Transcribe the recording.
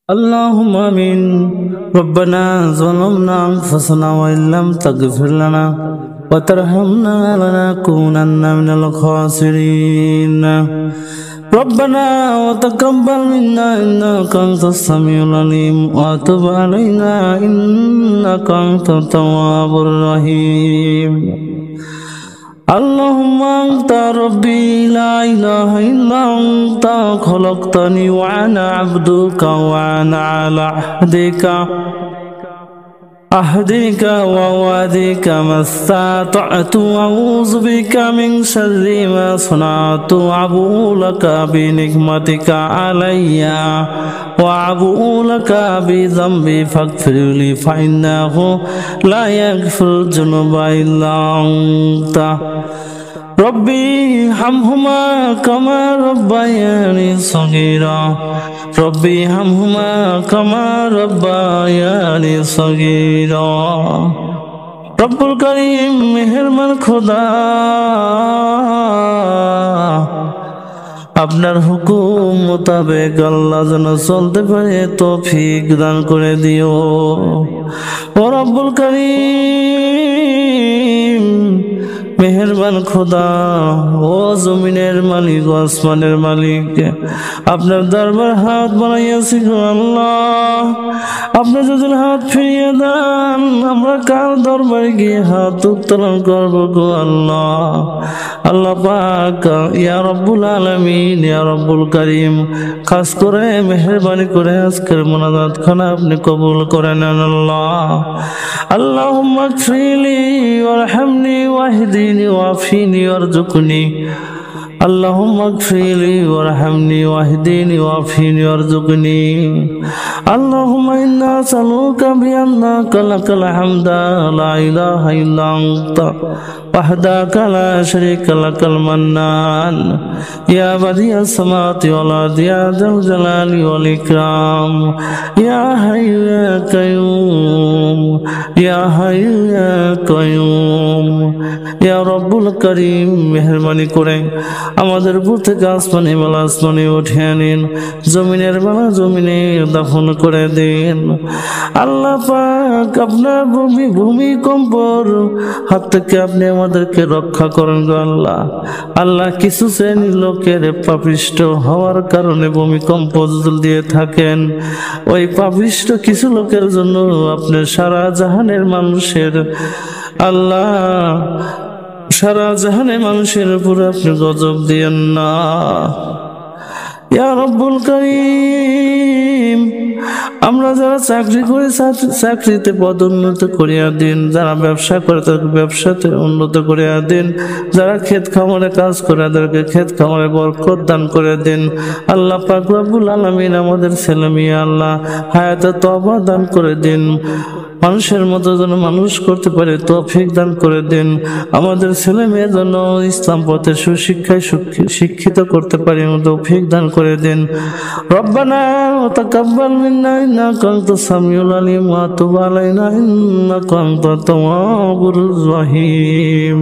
اللهم آمين. ربنا ظلمنا أنفسنا وإن لم تغفر لنا وترحمنا لنكونن من الخاسرين. ربنا وتقبل منا إنك أنت السميع العليم وتب علينا إنك أنت التواب الرحيم. اللهم أنت ربي لا إله إلا أنت خلقتني وأنا عبدك وأنا على عهدك ووعدك ما استطعت أعوذ بك من شر ما صنعت أبوء لك بنعمتك علي وأبوء لك بذنبي فاغفر لي فإنه لا يغفر الذنوب إلا أنت. ربي ارحمهما كما ربياني صغيرا. ربي ارحمهما كما ربياني صغيرا. রব্বুল করিম মেহেরবান খোদা, আপনার হুকুম মোতাবেক আল্লাহ যেন চলতে পারে তৌফিক দান করে দিও। ও রব্বুল করিম মেহেরবান খোদা, ও জমিনের মালিক, ও আসমানের মালিক, আপনার দরবার হাত বাড়াইয়াছি গো আল্লাহ। আপনি যদি হাত ফিরিয়ে দেন আমরা কার দরবারে গিয়ে হাত উত্তোলন করবো গো আল্লাহ। আল্লাহ পাক ইয়া রব্বুল আলামিন, ইয়া রব্বুল করিম, খাস করে মেহেরবানি করে আজকের মুনাজাত খানা আপনি কবুল করে নেন আল্লাহ। আল্লাহুম্মা গফিরলি ওয়ারহামনি ওয়াহদিনি ওয়াফিনি ওয়ারজুকনি। اللهم اغفر لي وارحمني واهدني وعافني وارزقني. اللهم إنا نسألك بأنك لك الحمد لا إله إلا أنت وحدك لا شريك لك المنان يا بديع السماوات والأرض يا ذا الجلال والإكرام يا حي يا قيوم يا حي يا قيوم يا رب الكريم মেহেরবানি করে আমাদের উপর থেকে আসমানি বালা আসমানে উঠিয়ে নিন, জমিনের বালা জমিনে দাফন করে দিন। আল্লাহ পাক আপনার ভূমিকম্পর হাত থেকে আপনি আমাদেরকে রক্ষা করেন গো আল্লাহ। আল্লাহ কিছু শ্রেণীর লোকের পাপিষ্ট হওয়ার কারণে ভূমিকম্প দিয়ে থাকেন, ওই পাপিষ্ট কিছু লোকের জন্য আপনি সারা জাহানের মানুষের আল্লাহ সারা জাহানে মানুষের উপর আপনি গজব দিয়েন না। ইয়া রব্বুল করিম, আমরা যারা চাকরি করে চাকরিতে পদোন্নতি করিয়া দিন, যারা ব্যবসা করে তাদেরকে ব্যবসাতে উন্নত করিয়া দিন, যারা ক্ষেত খামারে কাজ করে তাদেরকে ক্ষেত খামারে বরকত দান করে দিন। আল্লাহ পাক রব্বুল আলামিন আমাদের ছেলে মেয়ে আল্লাহ হায়াতে তওবা দান করে দিন, মানুষের মতো যেন মানুষ করতে পারে তৌফিক দান করে দিন। আমাদের ছেলে মেয়ে যেন ইসলাম পথে সুশিক্ষায় শিক্ষিত করতে পারে তৌফিক দান করে দিন। রব্বানা ওয়া তাকাব্বাল মিন্না ইন্নাকা আনতাস সামিউল আলিম ওয়া তুব আলাইনা ইন্নাকা আনতাত তাওয়াবুর রহিম।